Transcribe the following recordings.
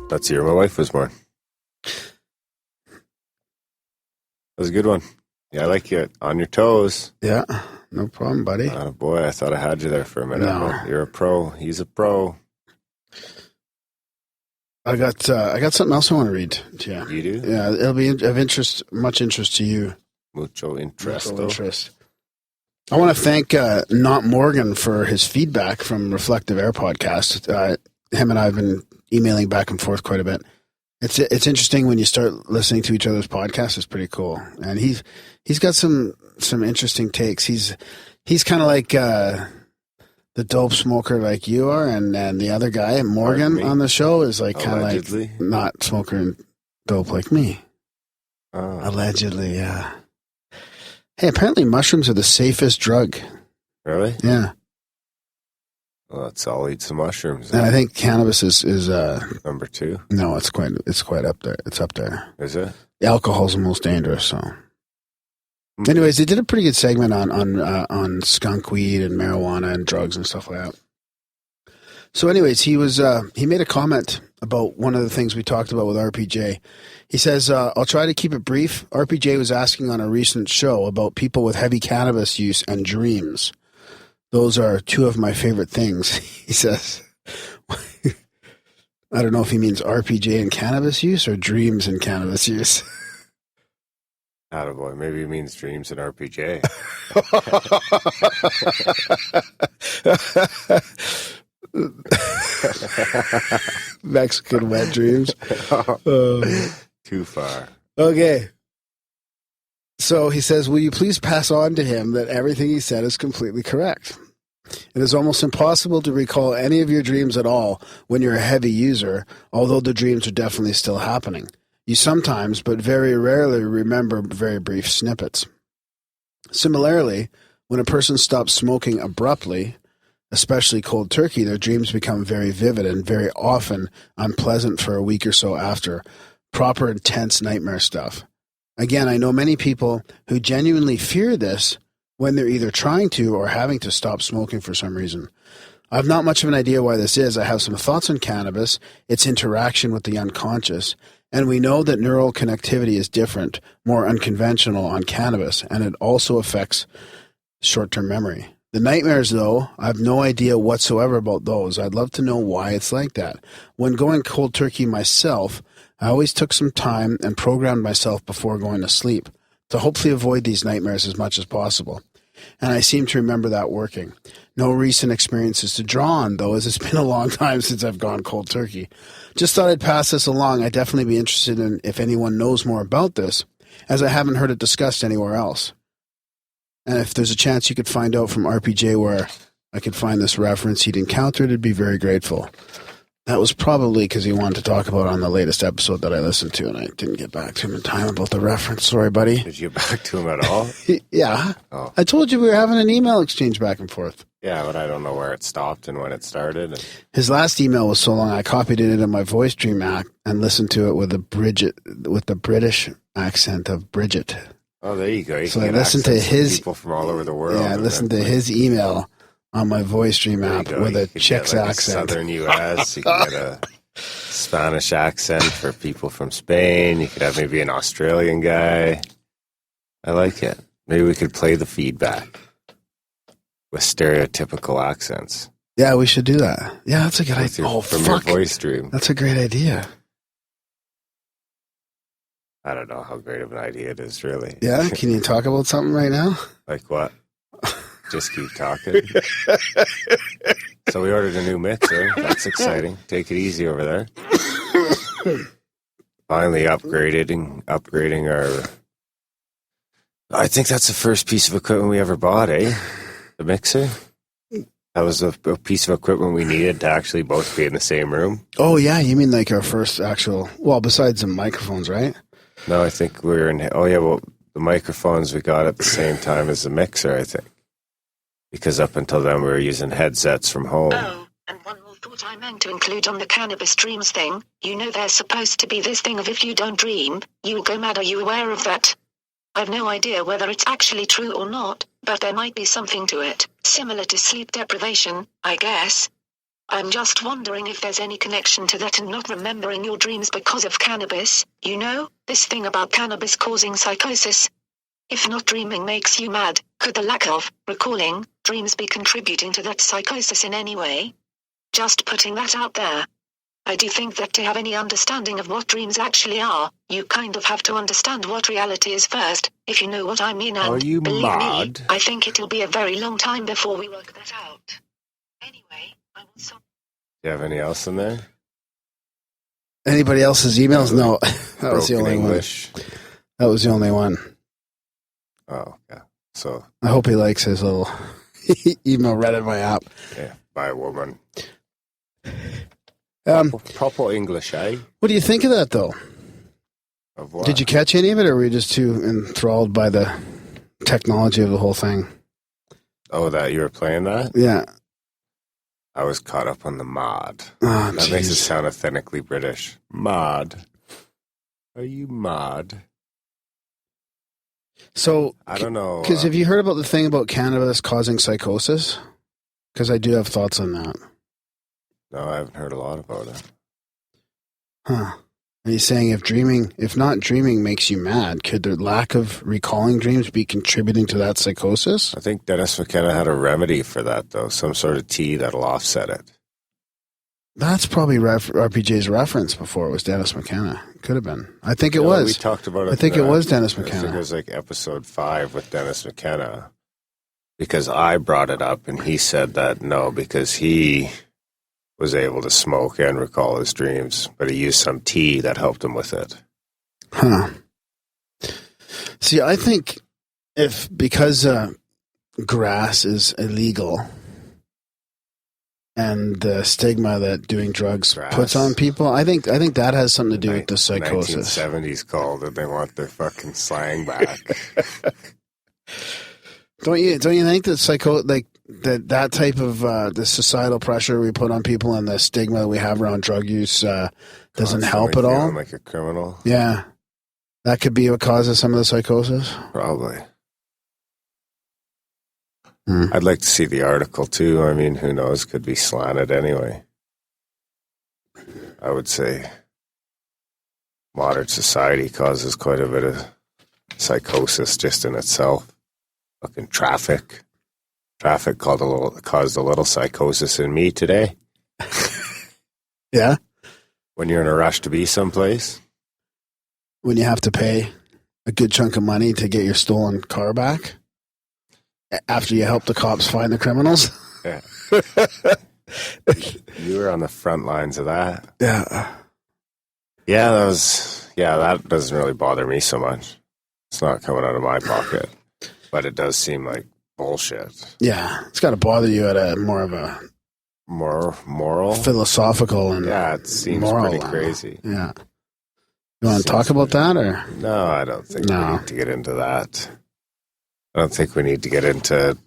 That's the year my wife was born. That was a good one. Yeah, I like you on your toes. Yeah, no problem, buddy. Oh, boy, I thought I had you there for a minute. No. But you're a pro. He's a pro. I got something else I want to read to you. You do? Yeah, it'll be of much interest to you. Mucho interest. I want to thank Not Morgan for his feedback from Reflective Air podcast. Him and I have been emailing back and forth quite a bit. It's interesting when you start listening to each other's podcasts. It's pretty cool, and he's got some interesting takes. He's kind of like the dope smoker like you are, and the other guy Morgan on the show is like kind of like not smoker and dope like me. Allegedly, yeah. Hey, apparently mushrooms are the safest drug. Really? Yeah. Well, let's all eat some mushrooms. And I think cannabis is number 2. No, it's quite up there. It's up there. Is it? Alcohol's the most dangerous. So, anyways, they did a pretty good segment on skunk weed and marijuana and drugs and stuff like that. So, anyways, he made a comment about one of the things we talked about with RPJ. He says, "I'll try to keep it brief." RPJ was asking on a recent show about people with heavy cannabis use and dreams. Those are 2 of my favorite things, he says. I don't know if he means RPG and cannabis use or dreams and cannabis use. Attaboy. Maybe he means dreams and RPG. Mexican wet dreams. Too far. Okay. So he says, will you please pass on to him that everything he said is completely correct? It is almost impossible to recall any of your dreams at all when you're a heavy user, although the dreams are definitely still happening. You sometimes, but very rarely, remember very brief snippets. Similarly, when a person stops smoking abruptly, especially cold turkey, their dreams become very vivid and very often unpleasant for a week or so after. Proper intense nightmare stuff. Again, I know many people who genuinely fear this when they're either trying to or having to stop smoking for some reason. I have not much of an idea why this is. I have some thoughts on cannabis, its interaction with the unconscious, and we know that neural connectivity is different, more unconventional on cannabis, and it also affects short-term memory. The nightmares, though, I have no idea whatsoever about those. I'd love to know why it's like that. When going cold turkey myself, I always took some time and programmed myself before going to sleep to hopefully avoid these nightmares as much as possible. And I seem to remember that working. No recent experiences to draw on, though, as it's been a long time since I've gone cold turkey. Just thought I'd pass this along. I'd definitely be interested in if anyone knows more about this, as I haven't heard it discussed anywhere else. And if there's a chance you could find out from RPJ where I could find this reference he'd encountered, I'd be very grateful. That was probably because he wanted to talk about on the latest episode that I listened to, and I didn't get back to him in time about the reference. Sorry, buddy. Did you get back to him at all? Yeah. Oh. I told you we were having an email exchange back and forth. Yeah, but I don't know where it stopped and when it started. His last email was so long, I copied it into my voice dream app and listened to it with the British accent of Bridget. Oh, there you go. So I listened to his people from all over the world. Yeah, I listened to his email on my voice dream app with a chick's accent. Southern U.S. You could get a Spanish accent for people from Spain. You could have maybe an Australian guy. I like it. Maybe we could play the feedback with stereotypical accents. Yeah, we should do that. Yeah, that's a good idea. From your voice stream. That's a great idea. I don't know how great of an idea it is, really. Yeah? Can you talk about something right now? Like what? Just keep talking. So we ordered a new mixer. That's exciting. Take it easy over there. Finally upgrading our... I think that's the first piece of equipment we ever bought, eh? The mixer? That was a piece of equipment we needed to actually both be in the same room. Oh, yeah. You mean like our first actual... Well, besides the microphones, right? No, I think we were in... Oh, yeah, well, the microphones we got at the same time as the mixer, I think. Because up until then, we were using headsets from home. Oh, and one more thought I meant to include on the cannabis dreams thing. You know there's supposed to be this thing of if you don't dream, you'll go mad. Are you aware of that? I've no idea whether it's actually true or not, but there might be something to it. Similar to sleep deprivation, I guess. I'm just wondering if there's any connection to that and not remembering your dreams because of cannabis. You know, this thing about cannabis causing psychosis. If not dreaming makes you mad, could the lack of recalling dreams be contributing to that psychosis in any way? Just putting that out there. I do think that to have any understanding of what dreams actually are, you kind of have to understand what reality is first, if you know what I mean. And Are you believe mad? me, I think it'll be a very long time before we work that out. Anyway, I want some. Do you have any else in there? Anybody else's emails? No, that was the Broken only English. one. That was the only one. Oh, yeah. So, I hope he likes his little email read in my app. yeah, by a woman. Um, Proper English, eh? what do you think of that, though? Of what? Did you catch any of it, or were you just too enthralled by the technology of the whole thing? Oh, that you were playing that? Yeah. I was caught up on the mod. Oh, That makes it jeez. sound authentically British. Mod. Are you mod? So, I don't know. because have you heard about the thing about cannabis causing psychosis? Because I do have thoughts on that. No, I haven't heard a lot about it. Huh. And he's saying if not dreaming makes you mad, could the lack of recalling dreams be contributing to that psychosis? I think Dennis McKenna had a remedy for that, though. Some sort of tea that'll offset it. That's probably RPJ's reference before it was Dennis McKenna. Could have been. I think it You know, was. We talked about it. I think it was Dennis I think McKenna. it was like episode 5 with Dennis McKenna. Because I brought it up and he said that no, because he was able to smoke and recall his dreams, but he used some tea that helped him with it. Huh. See, I think because grass is illegal and the stigma that doing drugs Grass. puts on people, I think that has something to do with the psychosis. 1970s called and they want their fucking slang back. Don't you think that that type of the societal pressure we put on people and the stigma that we have around drug use doesn't help at Constantly all? feeling like a criminal. Yeah. That could be what causes some of the psychosis. Probably. Hmm. I'd like to see the article too. I mean, who knows? Could be slanted anyway. I would say modern society causes quite a bit of psychosis just in itself. Fucking traffic. Traffic caused a little psychosis in me today. Yeah. When you're in a rush to be someplace. When you have to pay a good chunk of money to get your stolen car back after you help the cops find the criminals. Yeah. You were on the front lines of that. Yeah. Yeah, that doesn't really bother me so much. It's not coming out of my pocket. But it does seem like bullshit. Yeah. It's got to bother you at a more of a Moral? philosophical and Yeah, it seems moral pretty level. crazy. Yeah. You want to talk about that, or? No, I don't think No. we need to get into that. I don't think we need to get into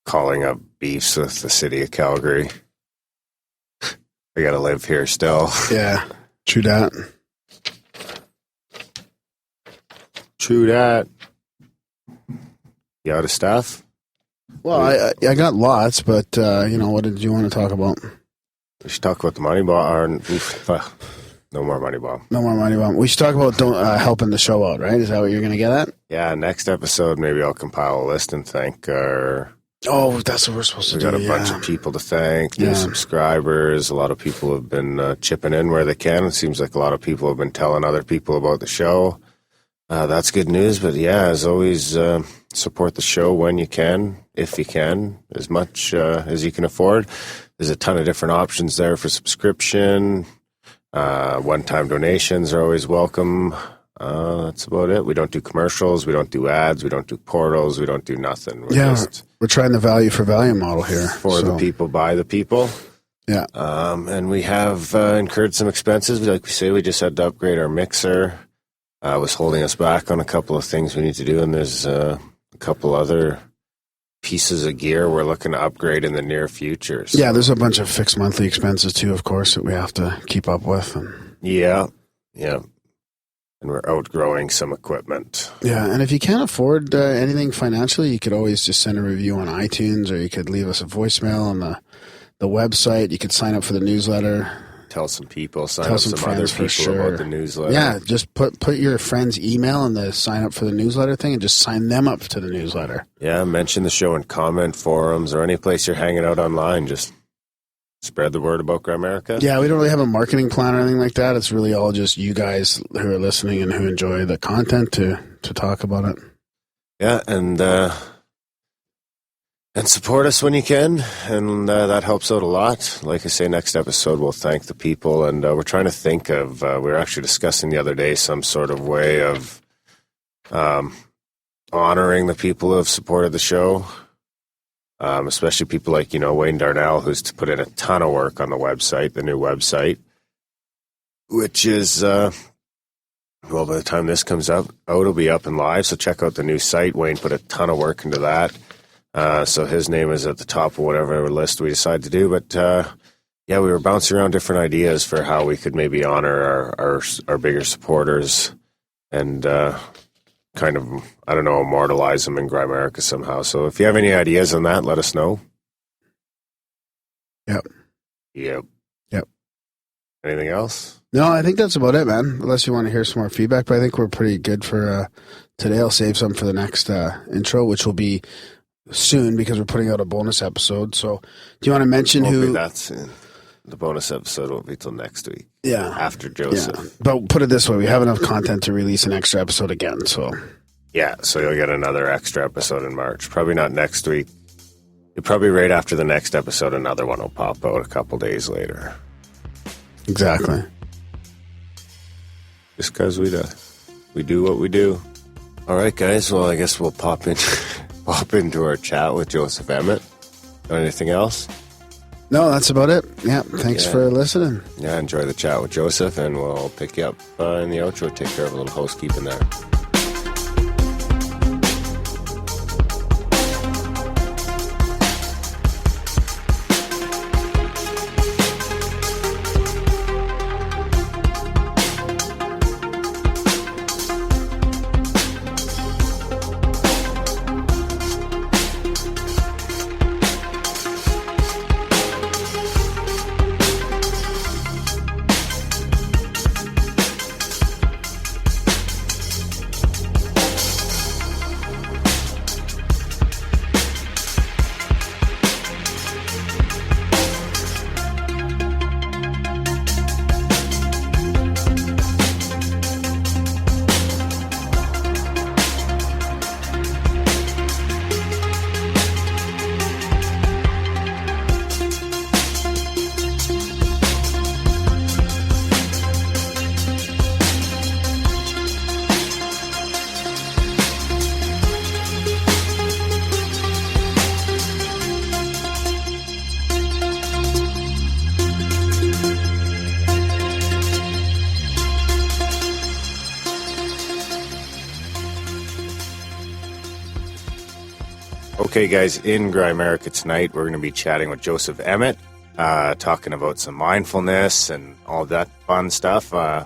calling up beefs with the city of Calgary. We got to live here still. Yeah. True that. True that. You out of stuff? Well, I got lots, but what did you want to talk about? We should talk about the money bomb. No more money bomb. No more money bomb. We should talk about helping the show out, right? Is that what you're going to get at? Yeah, next episode, maybe I'll compile a list and thank our... Oh, that's what we're supposed to We do. got a bunch of people to thank, new Yeah. subscribers. A lot of people have been chipping in where they can. It seems like a lot of people have been telling other people about the show. That's good news. But yeah, as always, support the show when you can, if you can, as much as you can afford. There's a ton of different options there for subscription. One-time donations are always welcome. That's about it. We don't do commercials. We don't do ads. We don't do portals. We don't do nothing. We're trying the value for value model here. For the people, by the people. Yeah. And we have incurred some expenses. Like we say, we just had to upgrade our mixer. Was holding us back on a couple of things we need to do, and there's a couple other pieces of gear we're looking to upgrade in the near future. So. Yeah, there's a bunch of fixed monthly expenses too, of course, that we have to keep up with. Yeah. And we're outgrowing some equipment. Yeah, and if you can't afford anything financially, you could always just send a review on iTunes, or you could leave us a voicemail on the the website. You could sign up for the newsletter. Tell some people, sign Tell up some some other friends for people sure. about the newsletter. Yeah, just put your friend's email in the sign up for the newsletter thing and just sign them up to the newsletter. Yeah, mention the show in comment forums or any place you're hanging out online. Just spread the word about Grimerica. Yeah, we don't really have a marketing plan or anything like that. It's really all just you guys who are listening and who enjoy the content to talk about it. Yeah, and support us when you can, and that helps out a lot. Like I say, next episode we'll thank the people, and we're trying to think of, we were actually discussing the other day some sort of way of honoring the people who have supported the show, especially people like, Wayne Darnell, who's put in a ton of work on the website, the new website, which is, by the time this comes out, it'll be up and live, so check out the new site. Wayne put a ton of work into that. So his name is at the top of whatever list we decide to do. But, we were bouncing around different ideas for how we could maybe honor our bigger supporters and kind of, immortalize them in Grimerica somehow. So if you have any ideas on that, let us know. Yep. Anything else? No, I think that's about it, man. Unless you want to hear some more feedback, but I think we're pretty good for today. I'll save some for the next intro, which will be soon because we're putting out a bonus episode. So do you want to mention who that's in the bonus episode won't be till next week. Yeah. After Joseph. Yeah. But put it this way, we have enough content to release an extra episode again. So you'll get another extra episode in March. Probably not next week. Probably right after the next episode, another one will pop out a couple days later. Exactly. Just because we do what we do. All right, guys. Well, I guess we'll pop into our chat with Joseph Emet. Anything else? No, that's about it. Yeah, thanks for listening. Yeah, enjoy the chat with Joseph, and we'll pick you up in the outro. Take care of a little housekeeping there. Okay, guys, in Grimerica tonight, we're going to be chatting with Joseph Emet, talking about some mindfulness and all that fun stuff. I'm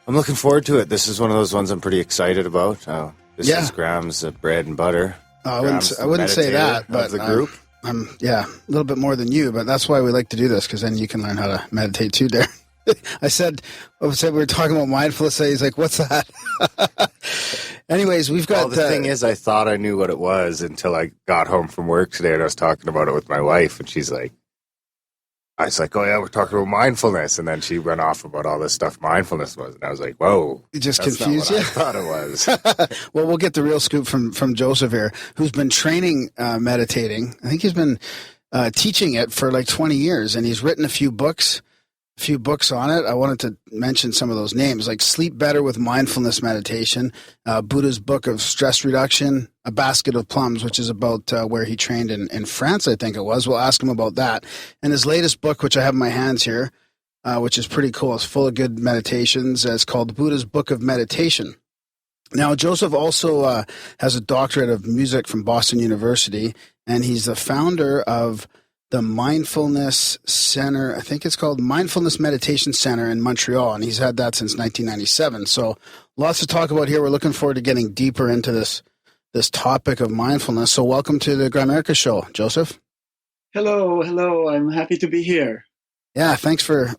looking forward to it. This is one of those ones I'm pretty excited about. This is Graham's bread and butter. I wouldn't say that, but the group. I'm a little bit more than you, but that's why we like to do this, because then you can learn how to meditate too, Darren. I said we were talking about mindfulness. He's like, "What's that?" Anyways, we've got. Well, the thing is, I thought I knew what it was until I got home from work today, and I was talking about it with my wife, and she's like, "I was like, oh yeah, we're talking about mindfulness," and then she went off about all this stuff mindfulness was, and I was like, "Whoa, you just that's confused not you." what I thought it was. Well, we'll get the real scoop from Joseph here, who's been training meditating. I think he's been teaching it for like 20 years, and he's written a few books on it. I wanted to mention some of those names, like Sleep Better with Mindfulness Meditation, Buddha's Book of Stress Reduction, A Basket of Plums, which is about where he trained in France, I think it was. We'll ask him about that. And his latest book, which I have in my hands here, which is pretty cool. It's full of good meditations. It's called Buddha's Book of Meditation. Now, Joseph also has a doctorate of music from Boston University, and he's the founder of the Mindfulness Center. I think it's called Mindfulness Meditation Center in Montreal, and he's had that since 1997. So lots to talk about here. We're looking forward to getting deeper into this topic of mindfulness. So welcome to the Grimerica Show, Joseph. Hello. I'm happy to be here. Yeah, thanks for